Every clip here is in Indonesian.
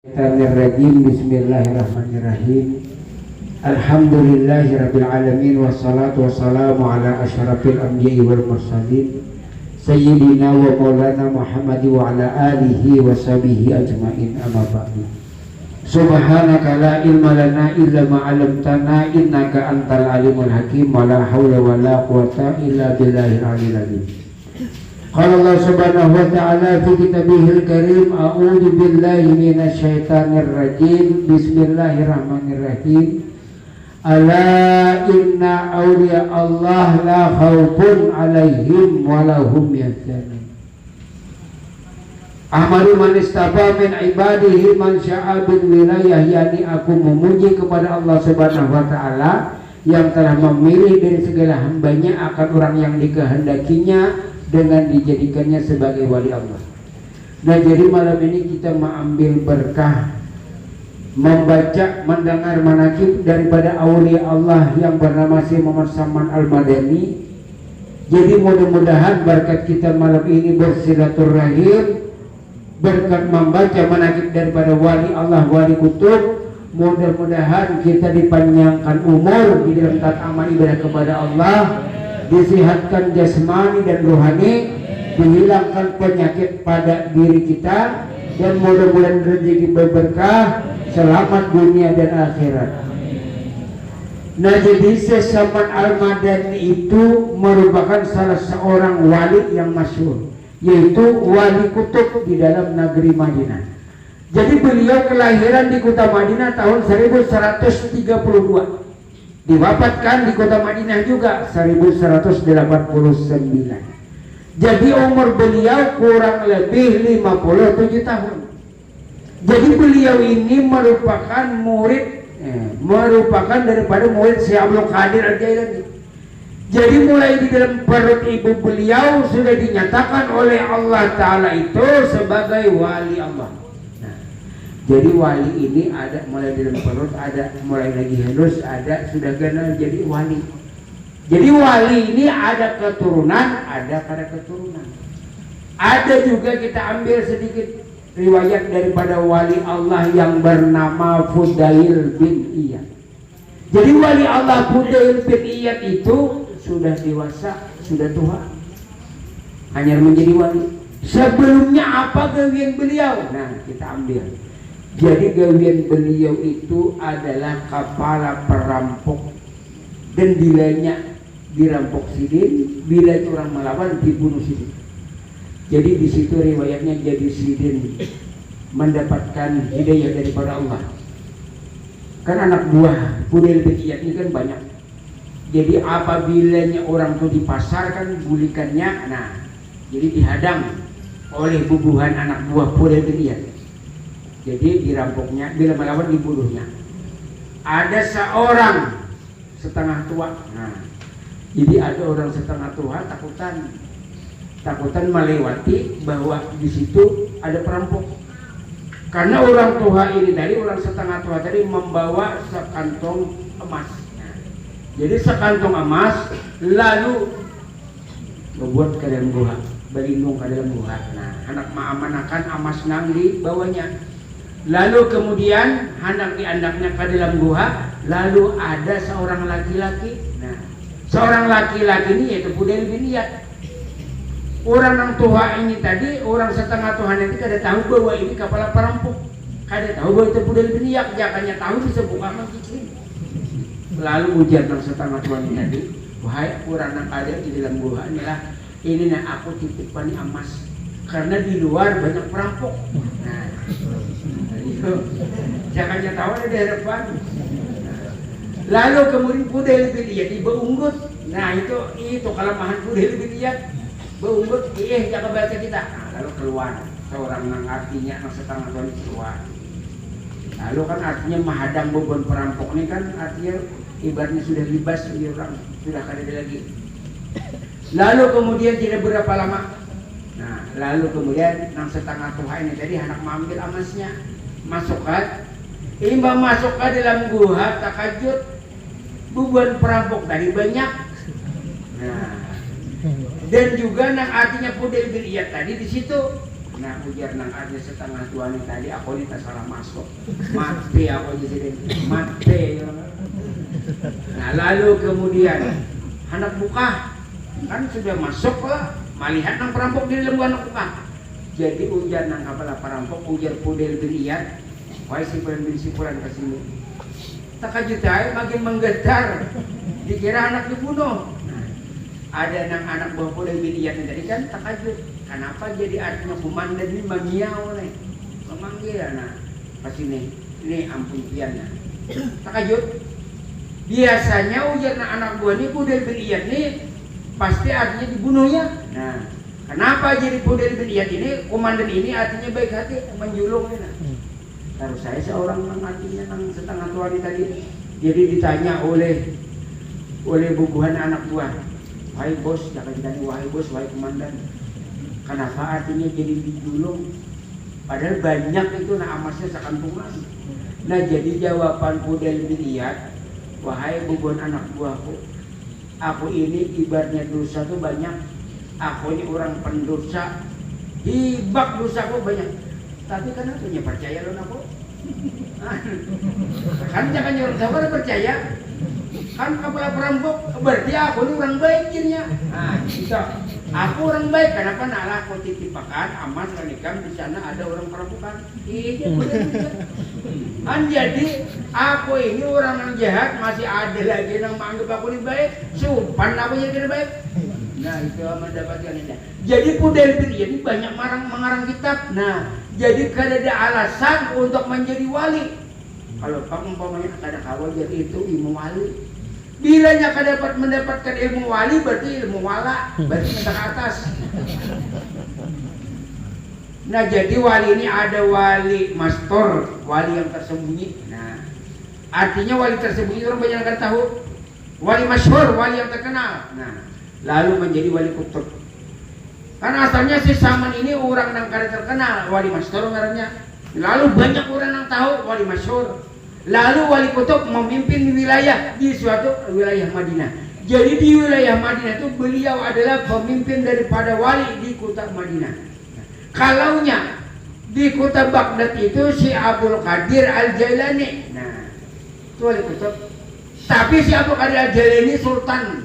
Bismillahirrahmanirrahim. Alhamdulillahirabbil alamin wassalatu wassalamu ala asyrafil anbiya'i wal mursalin sayyidina wa maulana Muhammad wa ala alihi wa sahbihi ajmain, amma ba'du. Subhanaka la ilma lana illa ma 'allamtana innaka antal alimul hakim wa la haula wa la quwwata illa billahil aliyyil azim. Qala Allah subhanahu wa ta'ala fi kitabihil karim, a'udzu billahi minasy syaithanir rajim. Bismillahirrahmanirrahim. Ala inna awliya Allah la khaufun 'alaihim wa lahum yahzanun. Ahmadu man istafa min ibadihi man sya'a bil wilayah, yani aku memuji kepada Allah subhanahu wa ta'ala yang telah memilih dari segala hambanya akan orang yang dikehendakinya dengan dijadikannya sebagai wali Allah. Nah, jadi malam ini kita mengambil berkah membaca, mendengar manaqib daripada aulia Allah yang bernama Syekh Muhammad Saman Al-Madani. Jadi mudah-mudahan berkat kita malam ini bersilaturahim, berkat membaca manaqib daripada wali Allah, wali kutub, mudah-mudahan kita dipanjangkan umur di dalam taat amal ibadah kepada Allah, disihatkan jasmani dan rohani, dihilangkan penyakit pada diri kita, dan mudah-mudahan rezeki berberkah, selamat dunia dan akhirat. Nah, jadi Syekh Saman Al-Madani itu merupakan salah seorang wali yang masyhur, yaitu wali kutub di dalam negeri Madinah. Jadi beliau kelahiran di kota Madinah tahun 1132. Diwafatkan di kota Madinah juga 1189. Jadi umur beliau kurang lebih 57 tahun. Jadi beliau ini merupakan daripada murid Syekh Abdul Qadir Al-Jailani. Jadi mulai di dalam perut ibu beliau sudah dinyatakan oleh Allah Ta'ala itu sebagai wali Allah. Jadi wali ini ada mulai di dalam perut, ada mulai lagi halus, ada sudah kenal jadi wali. Jadi wali ini ada keturunan, ada kada keturunan. Ada juga kita ambil sedikit riwayat daripada wali Allah yang bernama Fudail bin Iyad. Jadi wali Allah Fudail bin Iyad itu sudah dewasa, sudah tua, hanya menjadi wali. Sebelumnya apa gawian beliau? Nah, kita ambil. Jadi gawian beliau itu adalah kepala perampok, dan bilanya dirampok sidin, bila itu orang melawan dibunuh sidin. Jadi di situ riwayatnya jadi sidin mendapatkan hidayah daripada Allah. Kan anak buah Fudail bin Iyad ini kan banyak. Jadi apabilanya orang itu dipasarkan bulikannya, nah jadi dihadang oleh bubuhan anak buah Fudail bin Iyad. Jadi dirampoknya, bila melawan dibunuhnya. Ada seorang setengah tua. Nah, jadi ada orang setengah tua takutan melewati bahwa di situ ada perampok. Karena orang tua ini tadi, orang setengah tua tadi membawa sekantong emas. Nah, jadi sekantong emas lalu membuat ke dalam gua, berlindung ke dalam gua. Nah, anak ma'amanakan emas nang di bawahnya. Lalu kemudian hendak diandaknya ke dalam gua, lalu ada seorang laki-laki. Nah, seorang laki-laki ini yaitu Fudail bin Iyad. Orang yang tua ini tadi, orang setengah Tuhan itu kada tahu bahwa ini kepala perampok. Kada tahu bahwa itu Fudail bin Iyad, jangannya tahu bisa buka mencicil. Lalu ujar yang setengah Tuhan ini tadi, wahai orang yang ada di dalam gua inilah, ini nah aku titipkan emas, karena di luar banyak perampok. Nah, jangannya tahu ada di hadapan. Lalu kemudian Fudail bin Iyad beunggut. Nah itu kelemahan Fudail bin Iyad, beunggut. Jangan baca kita. Nah, lalu keluar seorang yang artinya yang setengah tahun keluar. Lalu kan artinya menghadang beban perampok ini kan artinya ibaratnya sudah libas orang, sudah kada ada lagi. Lalu kemudian tidak berapa lama. Nah, lalu kemudian yang setengah tua ini tadi hendak mengambil emasnya, masukkan, imam masuk ke dalam gua, takajud, beban perampok tadi banyak. Nah, dan juga yang artinya Fudail bin Iyad tadi di situ Nah ujar nang ada setengah tuan tadi aku ini tak salah masuk. Mati aku di sini. Mati. Nah lalu kemudian hendak buka kan sudah masuk lah. Melihat nang perampok di dalam anak buka. Jadi ujar nang kepala perampok ujar Pudel bin Iyad. Wahai Sipulan bin Sipulan ke sini. Takajut aja makin menggetar. Dikira anak dibunuh. Nah, ada nang anak buah Pudel bin Iyad tadi kan takajut. Kenapa jadi artinya komandan ini mengiau nih, memanggil anak pas ini ampun piannya. Takajut. Biasanya ujar anak buah ini Pudel bin Iyad nih pasti artinya dibunuh ya. Nah, kenapa jadi Pudel bin Iyad ini komandan ini artinya baik hati menjulung ini. Nah. Terus saya seorang yang artinya nang setengah tua tadi. Jadi ditanya oleh bubuhan anak buah, wahai bos, jangan ditanya wahai bos, wahai komandan. Kenapa artinya jadi dijulung? Padahal banyak itu amasnya sekampungan. Nah jadi jawaban Pudel bin Iyad, wahai bubuhan anak buahku, aku ini ibaratnya dosa tuh banyak. Aku ini orang pendosa, hibak dosaku banyak. Tapi kenapa nya percaya lo aku? Kan jangan nyuruh sabar percaya. Kan kepala perampok berarti aku ini orang baik kirnya. Nah kita. Aku orang baik, kenapa nak aku titipakan aman kanikam di sana ada orang perampokan. Iya benar. Kan jadi aku ini orang yang jahat masih ada lagi yang menganggap aku ini baik. Supan aku jadi baik. Nah itu mendapatkan ini. Jadi Pudel bin Iyad ini banyak mengarang kitab. Nah jadi kada ada alasan untuk menjadi wali. Kalau pak umpamanya kada kawal jadi itu ilmu wali. Bilanya dapat mendapatkan ilmu wali berarti ilmu wala, berarti minta ke atas. Nah jadi wali ini ada wali mastor, wali yang tersembunyi. Nah artinya wali tersembunyi orang banyak yang tahu. Wali masyhur, wali yang terkenal. Nah lalu menjadi wali kutub. Karena asalnya si Saman ini orang yang kada terkenal, wali mastor ngarannya. Lalu banyak orang yang tahu wali masyhur. Lalu wali kutub memimpin wilayah di suatu wilayah Madinah. Jadi di wilayah Madinah itu beliau adalah pemimpin daripada wali di kota Madinah. Kalaunya di kota Baghdad itu si Abdul Qadir Al-Jailani. Nah, itu wali kutub. Tapi si Abdul Qadir Al-Jailani sultan,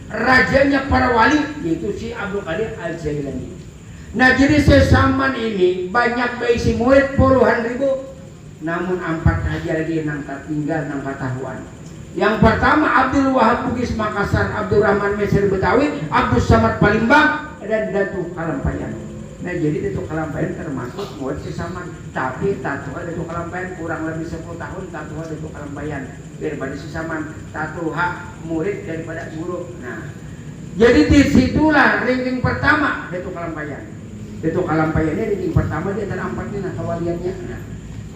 rajanya para wali, yaitu si Abdul Qadir Al-Jailani. Nah, jadi sesaman ini banyak berisi murid puluhan ribu. Namun 4 saja lagi yang tinggal 6 tahuan. Yang pertama Abdul Wahab Bugis Makassar, Abdul Rahman Mesir Betawi, Abdul Samad Palembang, dan Datuk Kalampayan. Nah jadi Datuk Kalampayan termasuk murid sesaman. Tapi Tatuha Datuk Kalampayan kurang lebih 10 tahun Tatuha Datuk Kalampayan daripada sesaman. Tatuha murid daripada guru. Nah jadi disitulah ranking pertama Datuk Kalampayan. Datuk Kalampayan ini ranking pertama di antara 4 ini kawaliannya. Nah,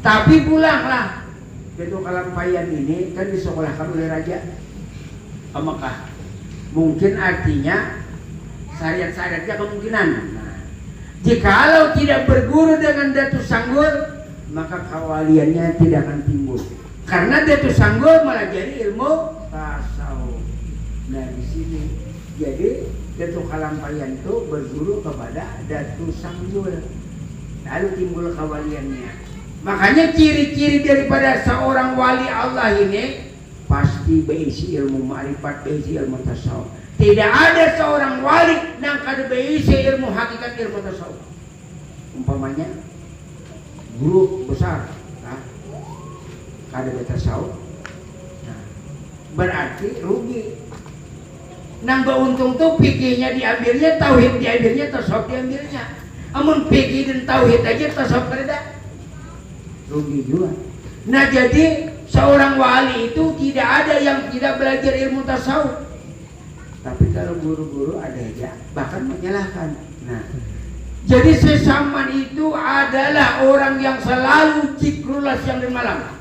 tapi pulanglah Datuk Kalampayan ini kan disekolahkan oleh Raja Mekah. Mungkin artinya syariat-syariatnya kemungkinan. Nah, jikalau tidak berguru dengan Datuk Sanggul, maka kawaliannya tidak akan timbul. Karena Datuk Sanggul melajari ilmu tasawuf. Nah di sini jadi Datuk Kalampayan itu berguru kepada Datuk Sanggul. Lalu timbul kawaliannya. Makanya ciri-ciri daripada seorang wali Allah ini pasti berisi ilmu ma'rifat, berisi ilmu tasawuf. Tidak ada seorang wali yang kada berisi ilmu hakikat, ilmu tasawuf. Umpamanya guru besar, nah, kada bertasawuf, nah, berarti rugi. Nang beruntung tuh fikihnya diambilnya, tauhid diambilnya, tasawuf diambilnya. Amun fikih dan tauhid aja tasawuf kada. Rugi juga. Nah jadi seorang wali itu tidak ada yang tidak belajar ilmu tasawuf. Tapi kalau guru-guru ada aja bahkan menyalahkan. Nah jadi sesaman itu adalah orang yang selalu zikrullah siang dan malam.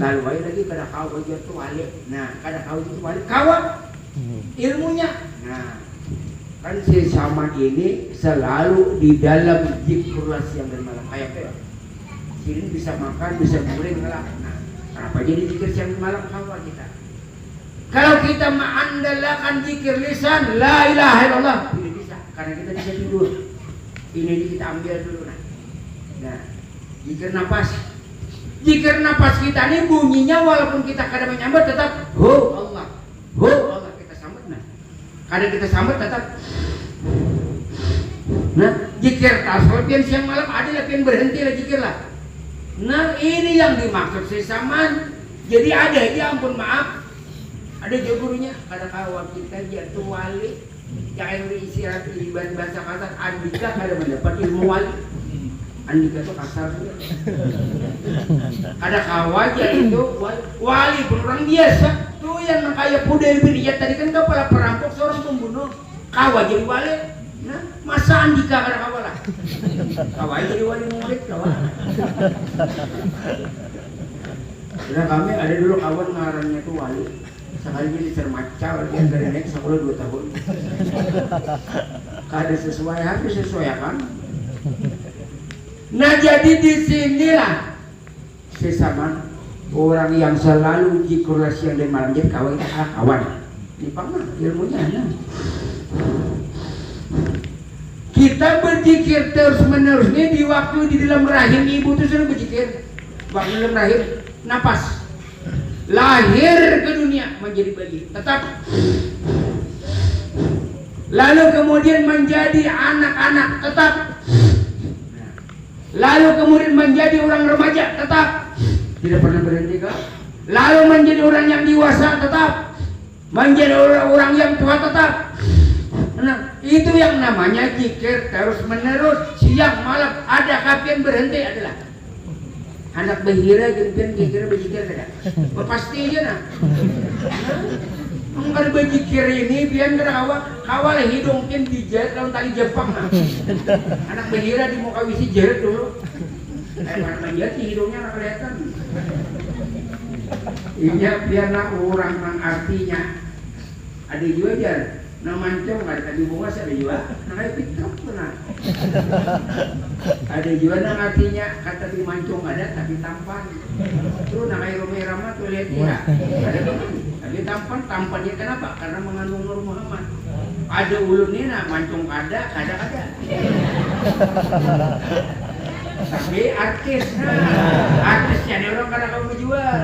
Lalu lagi kada kau belajar tu wali. Nah kada kau itu wali kawan ilmunya. Nah kan sesaman ini selalu di dalam zikrullah siang dan malam. Kayak ini bisa makan, bisa goreng lah. Nah, kenapa jadi zikir siang malam kawan kita? Kalau kita mengandalkan zikir lisan, la ilaha illallah, tidak bisa. Karena kita bisa tidur. Ini kita ambil dulu nah jikir napas kita ini bunyinya walaupun kita kadang menyambat tetap Allah kita sambut kadang kita sambut tetap jikir tasawuf pian siang malam ada pian berhenti lah jikir lah. Nah ini yang dimaksud sesaman. Jadi ada aja ampun maaf. Ada juga gurunya, ada kawan kita jatuh wali yang istirahat di bahasa kasar Andika kada mendapat ilmu wali. Andika itu kasar juga. Ada kawan itu wali pun orang biasa. Tuh yang kayak Pudel bin Iyad tadi kan kepala perampok seorang pembunuh. Kawan jadi wali. Nah, masa Andika kada kawan lah. Kawan jadi wali murid kawan. Nah kami ada dulu kawan ngarannya tuh wali. Sekali jadi sermacal dia dari naik 2 tahun. Kada sesuai habis sesuai kan. Nah jadi di sinilah sesama orang yang selalu zikrullah siang dan malam jadi kawan kita kawan. Ini pernah ilmunya nah. Kita berzikir terus menerus nih di waktu di dalam rahim ibu itu sudah berzikir. Waktu dalam rahim napas. Lahir ke dunia menjadi bayi tetap, lalu kemudian menjadi anak-anak tetap, lalu kemudian menjadi orang remaja tetap, tidak pernah berhenti kah? Lalu menjadi orang yang dewasa tetap, menjadi orang yang tua tetap. Nah itu yang namanya zikir terus menerus siang malam. Ada kapan berhenti adalah anak bahira gentian kira berzikir kada. Pasti aja nah. Enggak berzikir ini pian kawal hidung pian dijahit lawan tali Jepang nah. Anak bahira di muka wisi jeret dulu. Anak menjahit hidungnya enggak kelihatan. Iya pian orang nang artinya. Ada juga jar. Nah mancong ada tadi bunga ada juga. Nah kayak pitruk benar. Ada juga nang artinya kata di mancung ada tapi tampan. Terus nang air Roma tuh lihat ya. Ada tapi tampannya kenapa? Karena mengandung Nur Muhammad. Ada ulunnya nah mancung kada. Tapi artis artisnya ada orang kada kamu jual.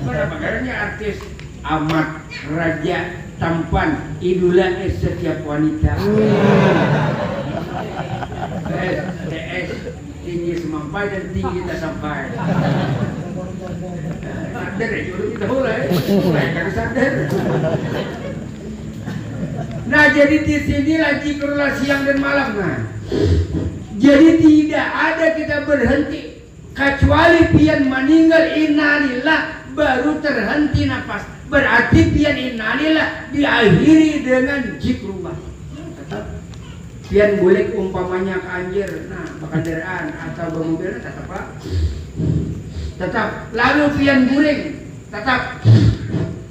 Kenapa? Karena artis amat raja tampan idola setiap wanita. TS tinggi semampai dan tinggi tak sampai. Sadar ya, dulu kita mulai kan sadar. Nah jadi di sinilah zikrullah siang dan malam nah. Jadi tidak ada kita berhenti kecuali pian meninggal innalillah baru terhenti nafas. Berarti pian innalillah diakhiri dengan zikrullah. Pian boleh umpamanya ke anjir, nah kendaraan atau bermobil tetap. Lalu pian guling, tetap.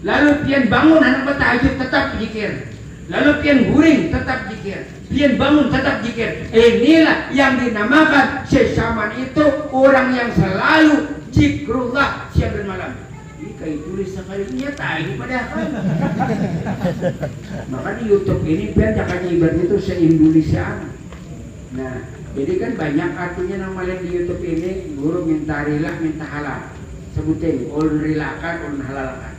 Lalu pian bangun anak bertahajud tetap zikir. Lalu pian guling tetap zikir. Pian bangun tetap zikir. Inilah yang dinamakan sesaman itu orang yang selalu zikrullah siang dan malam. Kayak tulis sekali nyata ini padahal. Maka di YouTube ini biar jangan ibaratnya itu se-Indonesiaan. Nah, jadi kan banyak artinya namanya di YouTube ini guru minta rila, minta halal. Sebutin ulun rilakan, ulun halalkan.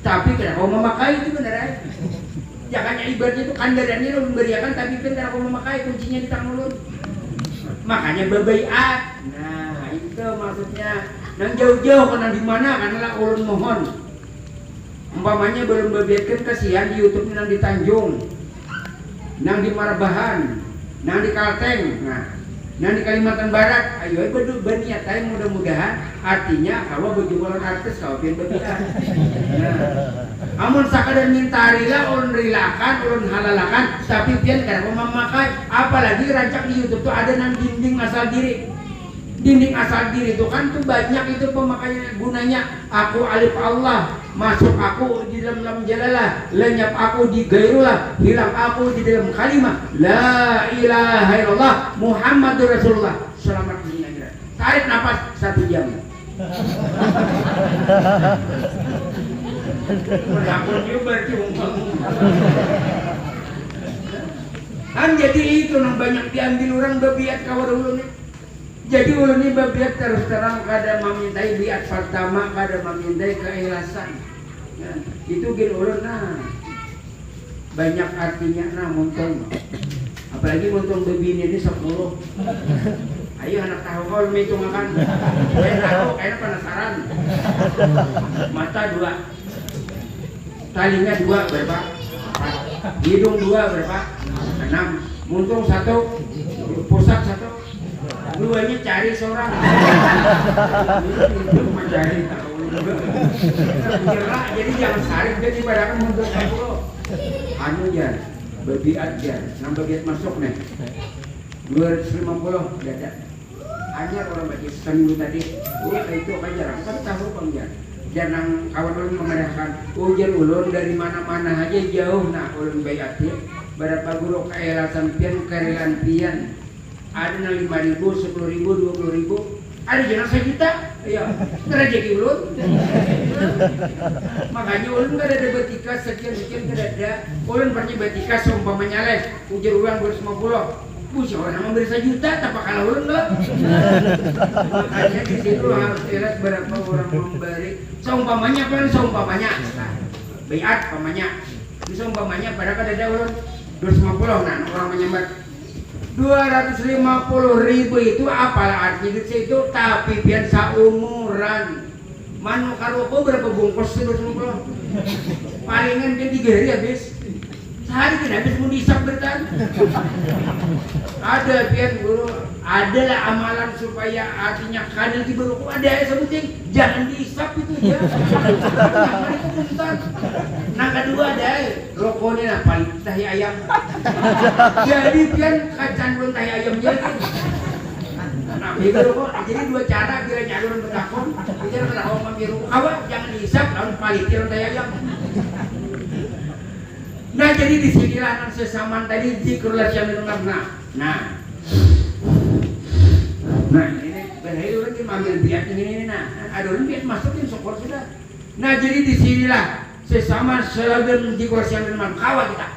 Tapi kenapa mau memakai itu benar ya? Jangan ibaratnya itu kandarannya ulun beriakan tapi kan kenapa mau memakai kuncinya di tangan ulun. Makanya berbaiat. Nah, itu maksudnya. Nang jauh-jauh karena di mana karena ulun mohon. Umpamanya belum berbaiatkan kasihan di YouTube nang di Tanjung, nang di Marbahan, nang di Kalteng, nang di Kalimantan Barat. Ayo berniat aja mudah-mudahan artinya kalau berjualan artis kau pian berbiak. Nah, amun sakadar minta rila, ulun rilakan, ulun halalakan, tapi pian kada memakai. Apalagi rancak di YouTube tuh ada nang dinding asal diri. Dinding asal diri itu kan tuh banyak itu pemakaian gunanya. Aku alif Allah, masuk aku di dalam lam jalalah, lenyap aku di gairullah, hilang aku di dalam kalimat la ilaha illallah Muhammadur Rasulullah. Selamat dunia akhirat. Tarik nafas 1 jam. Berlaku juga berarti Jadi itu nang banyak diambil orang bebiat kawar ulun. Jadi ulun ini bebiat terus terang kada memintai biat pertama, kada memintai keikhlasan. Ya, itu gil ulun banyak artinya muntong. Apalagi muntong bebini ini 10. Ayo anak tahu kau hitung makan. Saya tahu, kayaknya penasaran. Mata 2, talinya 2 berapa? 4. Hidung 2 berapa? 6. Muntung 1, pusat 1. 2-nya cari seorang. Itu mencari tahu. Nyerah, jadi jangan saring jadi barang muntung 10. Anu jar, bebiat jar, nambah biat masuk nih. 250 dada. Hanya orang baca seminggu tadi, itu kan jarang. Kan tahu bang jar. Jangan kawan ulun memerahkan. Ujian ulun dari mana-mana aja jauh. Nah ulun bayatin. Berapa guru keelasan pian, kerelan pian. Ada yang 5.000, 10.000, 20.000. Ada jangan 1 juta. Ya, rezeki ulun. Makanya ulun gak ada betika sekian-sekian gak ada. Ulun pernah betika seumpamanya les. Ujian ulang 250. Punya orang memberi 1 juta, tapi kalau ulun enggak. Makanya di situ harus lihat berapa orang memberi. Seumpamanya apa? Seumpamanya. Bayat umpamanya. Seumpamanya pada kada ada ulun 250. Nah, orang menyambat 250.000 itu apalah arti itu, tapi pian saumuran. Manu karo ko berapa bungkus 250? Palingan dia 3 hari habis. Sehari tidak habis mau dihisap bertan. Ada pian guru, adalah amalan supaya artinya kadang di baru ada yang sebutin jangan dihisap itu ya. Nah kedua ada rokoknya paling tahi ayam. Jadi pian kacang belum tahi ayam jadi. Nah itu rokok, jadi 2 cara biar nyaluran bertakon. Biar kada orang biru, awak jangan dihisap lawan palitir tahi ayam. Nah jadi disinilah nang sesaman tadi zikrul syamil nafna. Nah ini berarti orang yang ambil biat ini nah ada orang biat masukin sokor sudah. Nah jadi disinilah sesama selalu zikrul syamil nafna kita.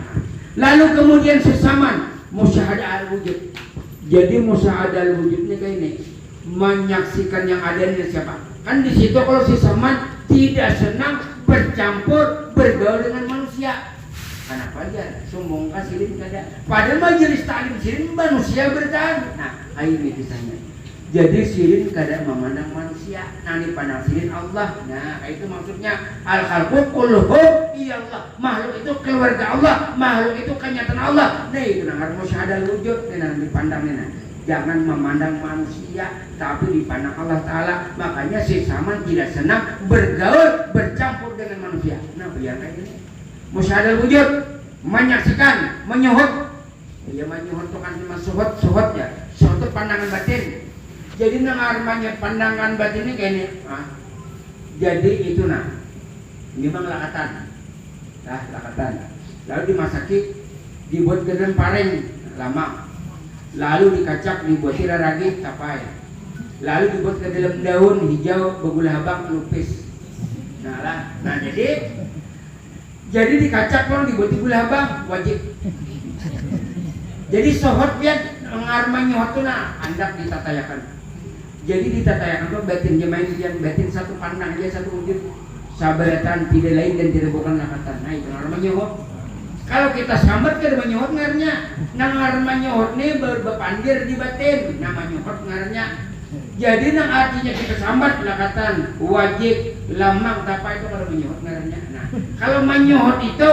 Lalu kemudian sesaman musyahadah al-wujud. Jadi musyahadah al-wujud ini kayak ini menyaksikan yang ada di siapa. Kan di situ kalau sesaman tidak senang bercampur bergaul dengan manusia. Kenapa aja sombong kasihin kada. Padahal majelis taklim sirin manusia bertahan. Nah, ini kisahnya. Jadi sirin kada memandang manusia, nani pandang sirin Allah. Nah, itu maksudnya al-khalqu kulluhum iyallah. Makhluk itu keluarga Allah, makhluk itu kenyataan Allah. Nah, itu harus musyahadah wujud dan dipandangnya. Jangan memandang manusia, tapi dipandang Allah Ta'ala. Makanya si Saman tidak senang bergaul, bercampur dengan manusia. Nah, biar kayak ini. Musyahadah wujud, menyaksikan, menyuhud. Ya menyuhud itu kan cuma suhud ya. Suhud itu pandangan batin. Jadi namanya pandangan batin ini kayak ini. Jadi itu memang lakatan. Lakatan. Lalu dimasaki, dibuat ke dalam pareng lama. Lalu dikacak, dibuat ragi capai. Lalu dibuat ke dalam daun hijau begulah habang lupis. Nah jadi dikacak kalau dibuat gula habang wajib. Jadi sohot pian ngarmanya hotuna andak ditatayakan. Jadi ditatayakan tuh batin jemain pian batin satu pandang aja satu wujud. Sabaratan tidak lain dan tidak bukan lakatan. Nah itu ngarmanya hot. Kalau kita sambat ke ngarmanya hot ngarnya. Nang ngarmanya hot nih berpandir di batin. Namanya hot ngarnya. Jadi nang artinya kita sambat lakatan wajib lamang apa itu kalau menyuhut ngaranya. Nah, kalau menyuhut itu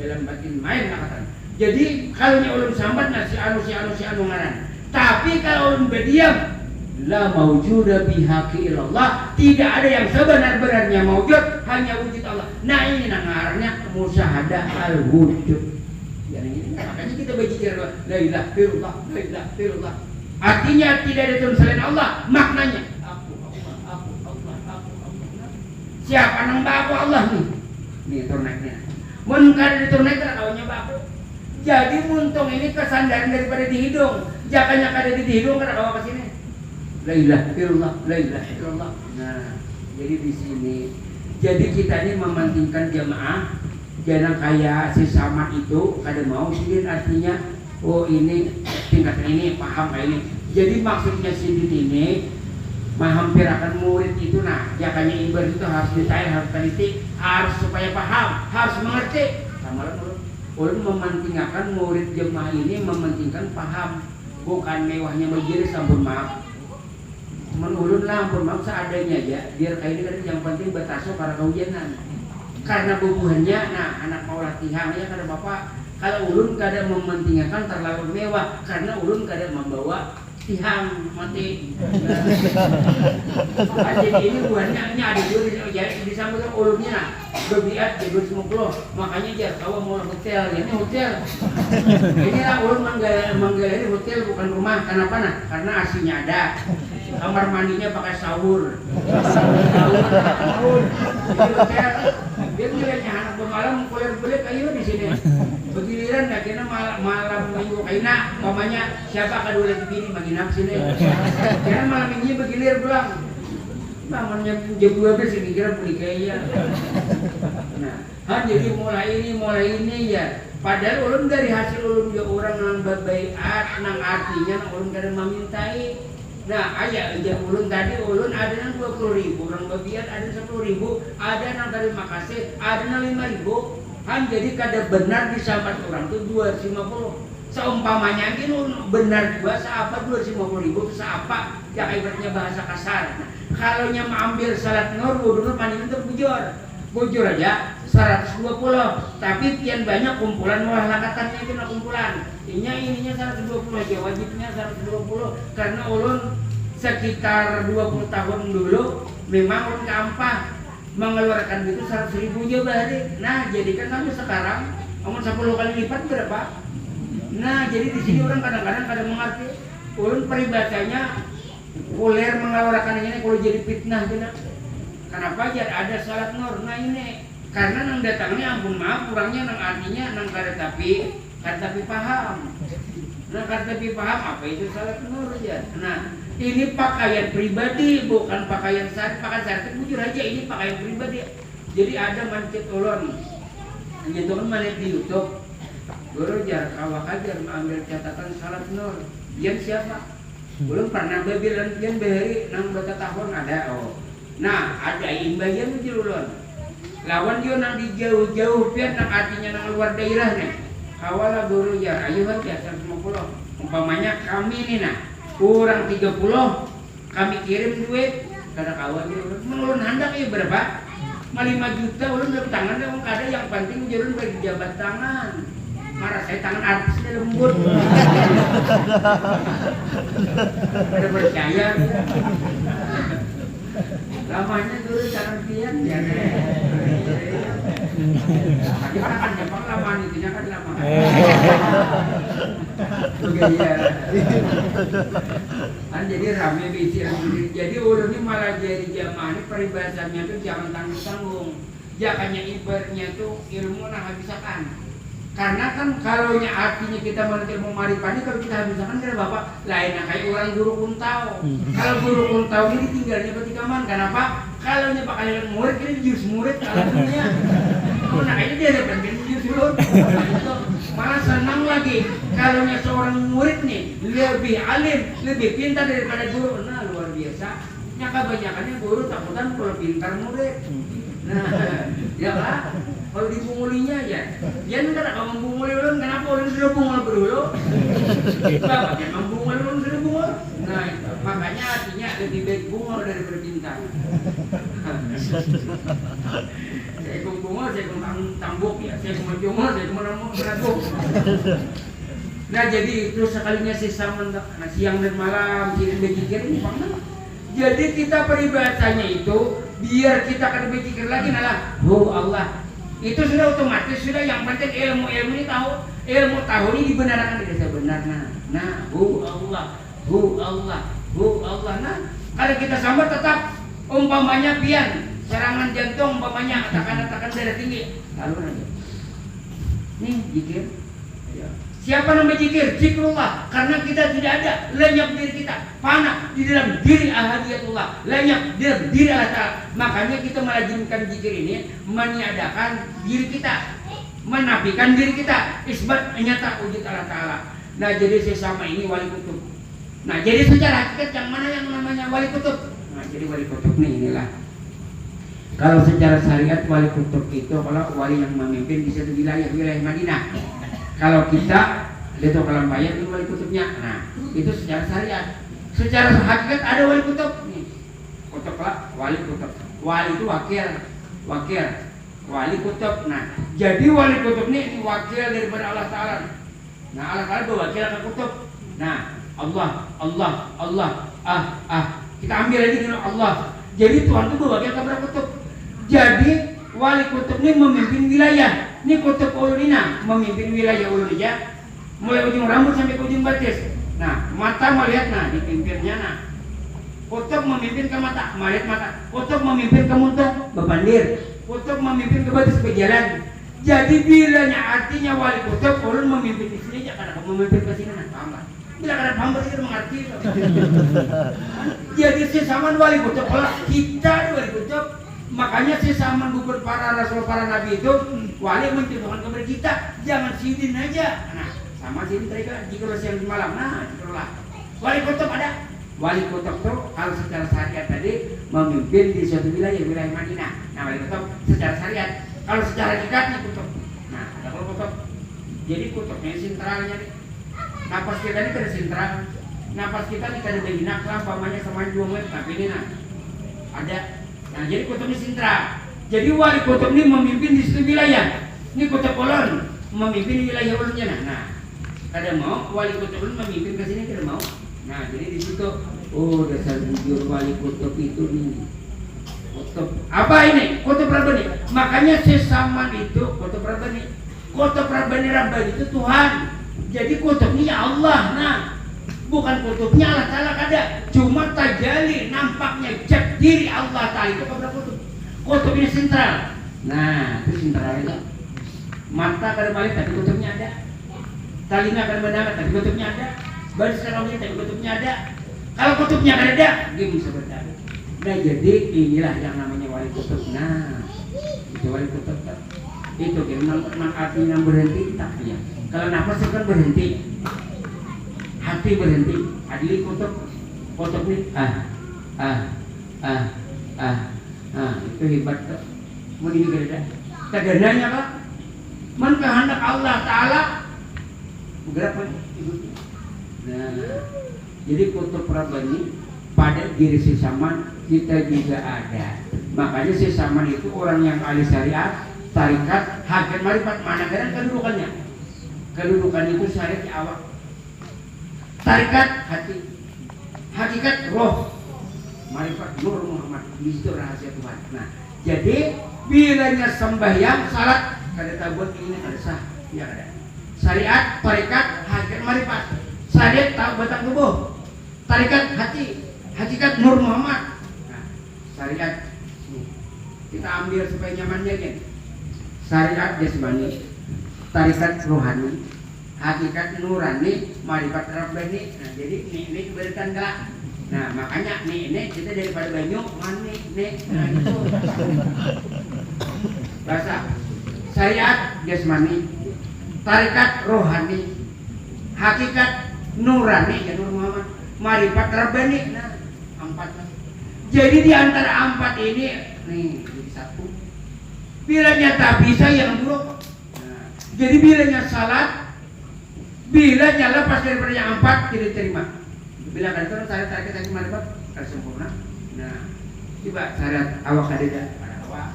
dalam batin main lakatan. Jadi kalau ulun sambat si anu ngaran. Tapi kalau ulun berdiam la maujuda bihaqi ilallah, tidak ada yang sebenar-benarnya maujud, hanya wujud Allah. Nah ini ngarannya musyahadah al-wujud. Makanya kita berjikir la ilaha illallah, la ilaha illallah. Artinya tidak ada Tuhan selain Allah. Maknanya aku. Siapa nang baku Allah nih? Nih turneknya. Mun kada diturnek kada kawannya baku. Jadi muntung ini kesandaran daripada di hidung. Jakanya kada di hidung kada kawa ke sini. La ilaha illallah, la ilaha illallah. Nah, jadi di sini. Jadi kita ini mementingkan jamaah. Jangan kayak si Samad itu kada mau sih artinya oh ini tingkat ini paham ini. Jadi maksudnya sidin ini menghampirakan murid itu, nah jakanya ibadah itu harus detail, harus teliti, harus supaya paham, harus mengerti. Sama ulun mementingkan murid jemaah ini mementingkan paham, bukan mewahnya majelis. Ampun maaf, menurun lah ampun maaf seadanya aja, biar kayak ini kan yang penting bataso karena kehujanan, karena bubuhannya. Nah anak mau latihan ya karena bapak, kalau ulun kada mementingkan terlalu mewah, karena ulun kada membawa tihang mati. Jadi ini buahnya ada juga di samping ulunnya berbiat di 2050, makanya dia tahu mau hotel, ini hotel. Inilah ulun menggaleri hotel bukan rumah. Kenapa nah? Karena aslinya ada. Kamar mandinya pakai sahur. Jadi hotel. Dia ngeliatnya anak pemalam kuliah belit ayo di sini. Begiliran akhirnya malam minggu kaina, mamanya siapa kedua lagi begini menginap sini. Karena malam minggunya begilir pulang. Bangunnya jam 12 ini kira beli kaya. Nah, jadi mulai ini ya. Padahal ulun dari hasil ulun juga orang nang berbaiat, nang artinya nang ulun kada memintai. Nah, aja ulun tadi ulun ada nang 20.000, orang babiat ada 10.000, ada nang terima kasih, ada nang 5.000. Jadi kada benar disambat orang tuh 250. Seumpamanya gini benar juga seapa 250.000 seapa yang ibaratnya bahasa kasar. Nah, kalau nya ambil salat nur wudu paling itu bujur aja 120, tapi pian banyak kumpulan malah lakatannya itu nak kumpulan. Ininya 120 aja, wajibnya 120 karena ulun sekitar 20 tahun dulu memang ulun keampah mengeluarkan itu 100.000 aja bahari. Nah, jadikan kamu sekarang kamu 10 kali lipat berapa? Nah, jadi di sini orang kadang-kadang kada mengerti. Ulun peribadahnya kuler mengeluarkan ini kalau jadi fitnah gitu. Kenapa jadi ada salat nur? Nah ini karena nang datangnya ampun maaf kurangnya nang artinya nang kada tapi paham. Nah kada tapi paham apa itu salat nur ya. Nah ini pakaian pribadi bukan pakaian syari. Pakaian syari jujur aja ini pakaian pribadi. Jadi ada mancit ulun. Itu kan melihat di YouTube. Guru jar awak ajar mengambil catatan salat nur. Yang siapa? Belum pernah bilang yang bahari nang bata tahun ada oh. Nah ada imbayan ulun. Lawan dia nang di jauh-jauh pian nang artinya nang luar daerah nih. Kawala guru jar ayo aja 150. Umpamanya kami nih nah kurang 30 kami kirim duit kada kawan dia menurun handak ya berapa? 5 juta ulun dapat tangan yang kada yang penting ulun bagi jabat tangan. Marah saya tangan artisnya lembut. Ada percaya dia. Lamanya dulu jangan pian ya. Kita kan Jepang lama itunya kan lama. Kan jadi rame bisi. Jadi ulun ini malah jadi jamaah ini peribahasanya tuh jangan tanggung-tanggung. Jakanya ibaratnya tuh ilmu nah habisakan. Karena kan kalau artinya kita mengerti ilmu marifat ini kalau kita habiskan kira bapak lainnya kayak orang guru kuntau. Kalau guru kuntau ini tinggalnya berarti kaman. Kenapa? Kalau pak kalian murid ini jus murid alhamdulillah. Oh, nah ini dia dapat jus dulu. Malah senang lagi kalau seorang murid nih lebih alim, lebih pintar daripada guru. Nah luar biasa. Nya kebanyakannya guru takutan kalau pintar murid. Nah, ya lah. Kalau dibungulinya aja, dia enggak kalau membunguli ulun, kenapa ulun sudah bungul dulu? Bapaknya membungul ulun sudah bungul. Nah, makanya artinya lebih baik bungul daripada bintang. Saya bungul, saya tambuk ya, saya jungul, saya menabuk. Nah, jadi itu sekalinya sisa siang dan malam, kirim berjikir ini bang. Jadi kita peribadahnya itu biar kita akan berjikir lagi nalah, oh Allah. Itu sudah otomatis sudah yang penting ilmu ini tahu ini dibenarkan tidak sebenarnya. Nah, hu Allah. Nah, kalau kita sambat tetap umpamanya pian serangan jantung umpamanya tekan darah tinggi lalu aja. Nih zikir. Ya. Siapa nama zikir? Zikrullah. Karena kita tidak ada lenyap diri kita, fana di dalam diri ahadiyatullah, lenyap di dalam diri Allah Ta'ala. Makanya kita melazimkan zikir ini meniadakan diri kita, menafikan diri kita, isbat nyata wujud Allah Ta'ala. Nah jadi sesama ini wali kutub. Nah jadi secara hakikat yang mana yang namanya wali kutub? Nah jadi wali kutub inilah. Kalau secara syariat wali kutub itu kalau wali yang memimpin di satu wilayah Madinah. Kalau kita itu kalau bayar itu wali kutubnya. Nah itu secara syariat. Secara hakikat ada wali kutub nih. Kutub lah wali kutub. Wali itu wakil. Wali kutub. Nah jadi wali kutub ini wakil daripada Allah Ta'ala. Nah Allah Ta'ala berwakil ke kutub. Nah Allah kita ambil lagi dengan Allah. Jadi Tuhan itu berwakil kepada kutub. Jadi wali kutub ini memimpin wilayah. Ini kutub ulunina memimpin wilayah ulunija, mulai ujung rambut sampai ke ujung batis. Nah mata melihat, nah dipimpinnya. Nah kutub memimpin ke mata, melihat mata. Kutub memimpin ke muntung, bebandir. Kutub memimpin ke batis, ke jalan. Jadi bilanya artinya wali kutub ulun memimpin di sini aja, karena memimpin ke sini. Nah paham. Bila kada paham berarti mengerti. Jadi sesama wali kutub, kalau kita wali kutub, makanya sesama bukan para rasul, para nabi itu wali mencontohkan kepada kita, jangan sidin aja. Nah sama sidin tadi kan jika siang di malam. Nah itulah wali kutub ada. Wali kutub itu kalau secara syariat tadi memimpin di suatu wilayah Madinah. Nah wali kutub secara syariat. Kalau secara hakikat kutub. Nah ada kalau kutub. Jadi kutubnya sentralnya nih. Napas kita ini kada sentral. Napas kita ini kada beginak lah, pamannya sama 2 menit. Tapi ini nah ada. Nah jadi kutub ini sentral. Jadi wali kutub ini memimpin di suatu wilayah. Ini kutub ulun memimpin wilayah ulunnya. Nah kada mau wali kutub ulun memimpin ke sini, kada mau. Nah jadi di situ dasar jujur wali kutub itu nih. Kutub apa ini? Kutub Rabbani. Makanya sesama itu kutub Rabbani. Kutub Rabbani itu Tuhan. Jadi kutubnya ya Allah. Nah bukan kutubnya Allah Ta'ala kada. Cuma tajali nampaknya jat diri Allah Ta'ala itu kepada kutub. Kutub ini sentral. Nah itu sentral itu. Mata kada balik tapi kutubnya ada. Telinga kada mendengar tapi kutubnya ada. Baris kalau tapi kutubnya ada. Kalau kutubnya kada ada, dia bisa bertahan. Nah jadi inilah yang namanya wali kutub. Nah itu wali kutub. Itu memang artinya berhenti tak ya. Kalau nafas itu kan berhenti, hati berhenti. Adili kutub ini itu hebat tuh. Mau ini kada. Kadang-kadangnya Pak, kehendak Allah Ta'ala bergerak ibu. Nah, jadi kutub Rabbani pada diri sesaman kita juga ada. Makanya sesaman itu orang yang ahli syariat, tarikat, hakikat, marifat. Mana kadang kedudukannya? Kedudukan itu syariat di awal. Tarikat hati, hakikat roh, marifat nur Muhammad. Itu rahasia Tuhan. Nah, jadi bilanya sembahyang, salat kada tahu ini kada sah, ya kada. Syariat, tarikat, hakikat, marifat. Syariat tahu batang tubuh, tarikat hati, hakikat nur Muhammad. Nah, syariat kita ambil supaya nyamannya kan. Syariat jasmani, tarikat rohani, hakikat nurani, marifat rabbani. Nah, jadi ini bertanda. Nah, makanya ini kita daripada banyu mani nah itu. Bahasa syariat jasmani, tarikat rohani, hakikat nurani ya nur Muhammad, marifat rabbani. Nah, 4. Jadi di antara 4 ini nih jadi 1. Bilanya tak bisa yang buruk. Nah, jadi bilanya salat, bilanya lepas daripada yang 4 tidak terima. Bila kan itu syariat tarikat marifat harus sempurna. Nah, coba syariat awak kadeda pada awak,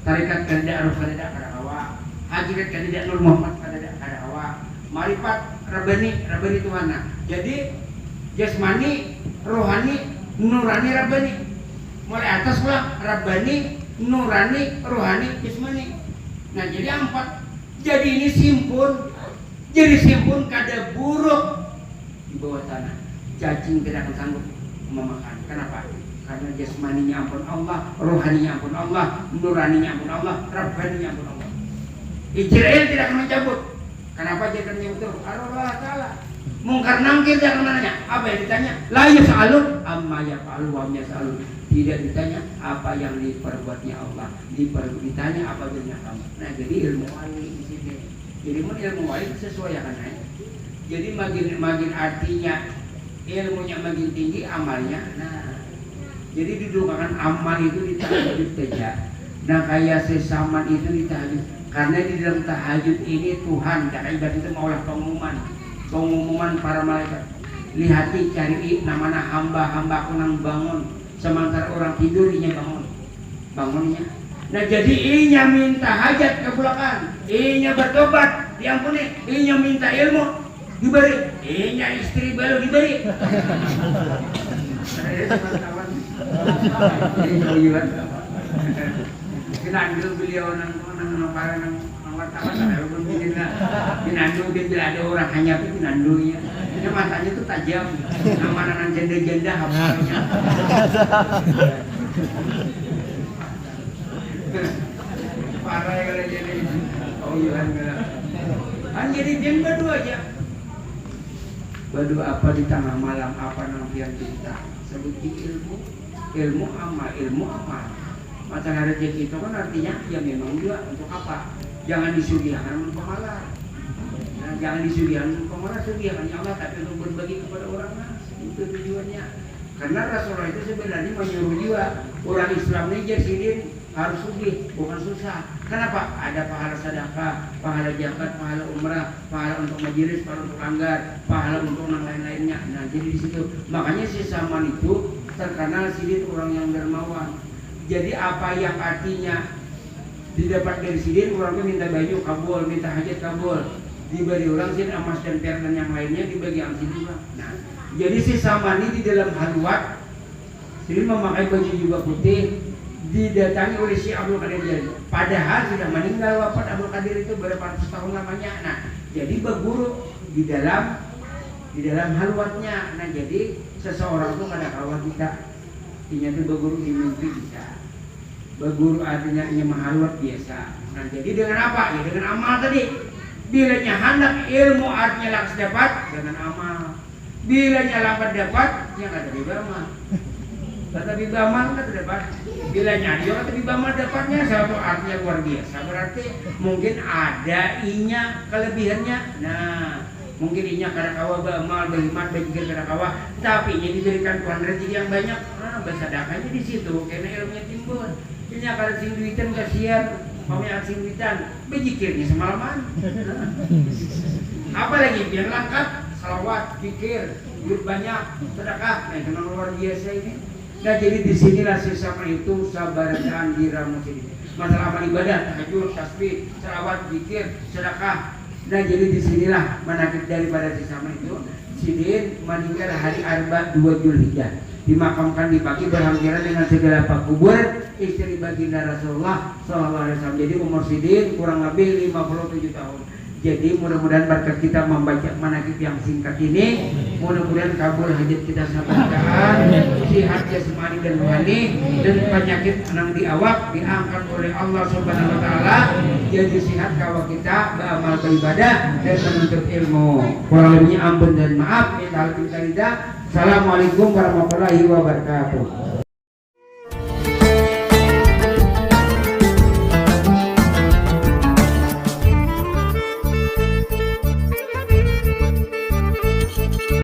tarikat kadeda arus kadeda pada awak, hakikat kadeda nur Muhammad kadeda pada awak, marifat rabbani Tuhan. Nah, jadi jasmani, rohani, nurani, rabbani. Mulai atas pula rabbani, nurani, rohani, jasmani. Nah, jadi 4. Jadi ini simpun. Jadi simpun kada buruk di bawah tanah. Cacing tidak akan sanggup memakan. Kenapa? Karena jasmaninya ampun Allah, rohaninya ampun Allah, nuraninya ampun Allah, rabbaninya ampun Allah. Israel tidak akan mencabut. Kenapa dia akan menyebut Allah Ta'ala? Mungkar nangkir dia akan menanya. Apa yang ditanya? La yas'alun amma yaf'alu wa hum yas'alun. Tidak ditanya apa yang diperbuatnya Allah, ditanya apa dunia kamu. Nah, jadi ilmu wali di sini. Jadi ilmu wali sesuai akan naik. Jadi makin artinya ilmunya makin tinggi, amalnya. Nah, jadi didudukan amal itu di tahajud saja. Nah, kayak sesaman itu di tahajud. Karena di dalam tahajud ini Tuhan, dan ibadah itu maulah pengumuman para malaikat. Lihati cari namanya hamba-hamba aku nang bangun, sementara orang tidur inya bangunnya. Nah, jadi inya minta hajat kabulakan, inya bertobat diampuni, inya minta ilmu diberi, inya istri baru diberi. Kinandul beliau nang wartawan walaupun kinandul dia bila ada orang hanya itu kinandulnya. Dia matanya tuh tajam, nama janda-janda hafalnya. Parah ya kalau jadi. Oh iya kan jadi dia berdua aja. Berdua apa di tengah malam apa yang kita sebut ilmu amal. Masalah rezeki itu kan artinya ya memang juga untuk apa? Jangan disudiakan untuk pemalas. Nah, jangan disudiakan untuk pemalas, sudiakan ya Allah, tapi untuk berbagi kepada orang nas. Itu tujuannya. Karena Rasulullah itu sebenarnya menyuruh juga orang Islam ini jadi harus sugih, bukan susah. Kenapa? Ada pahala sedekah, pahala zakat, pahala umrah, pahala untuk majelis, pahala untuk langgar, pahala untuk yang lain-lainnya. Nah, jadi di situ makanya si Saman itu terkenal sidin orang yang dermawan. Jadi apa yang artinya didapat dari sidin, orangnya minta baju kabul, minta hajat kabul, diberi orang sidin emas dan perak dan yang lainnya dibagi amsin juga. Nah, jadi si Samani di dalam halwat sidin memakai baju juga putih, didatangi oleh si Abdul Qadir Jailani. Padahal sudah meninggal wafat Abdul Qadir itu berapa ratus tahun lamanya. Nah, jadi berguru di dalam halwatnya. Nah, jadi seseorang itu ada kawan kita, ini tuh berguru di mimpi bisa. Berguru artinya ini mahalwat biasa. Nah, jadi dengan apa? Ya dengan amal tadi. Bilanya hendak ilmu artinya langsung dapat dengan amal. Bilanya lambat dapat, ya kata bibamal. Kata bibamal kata dapat. Bilanya dia kata bibamal dapatnya satu artinya luar biasa. Berarti mungkin ada inya kelebihannya. Nah, mungkin inya kada kawa bamal, berhimat, berjikir kada kawa, tapi inya diberikan Tuhan rezeki yang banyak. Nah, bersedekahnya di situ karena ilmunya timbul. Inya kada sing duitan kasihan, pamnya sing duitan, berjikirnya semalaman. Apalagi biar lengkap, salawat, zikir, duit banyak, sedekah. Nah, itu luar biasa ini. Nah, jadi disinilah sesama itu sabarkan diramu sini. Masalah amal ibadah, tahajud, tasbih, salawat, zikir, sedekah. Nah, jadi disinilah manakib daripada sesama itu. Sidin meninggal hari Arba 2 Zulhijjah, dimakamkan di pagi berhampiran dengan segala kubur istri baginda Rasulullah SAW. Jadi umur Sidin kurang lebih 57 tahun. Jadi mudah-mudahan berkat kita membaca manakib yang singkat ini, mudah-mudahan kabul hajat kita sabarkan, sihat jasmani dan rohani, dan penyakit yang di awak diangkat oleh Allah Subhanahu wa taala, jadi sihat kawa kita beramal beribadah dan menuntut ilmu. Kurang lebihnya ampun dan maaf, minta hal kita. Assalamualaikum warahmatullahi wabarakatuh.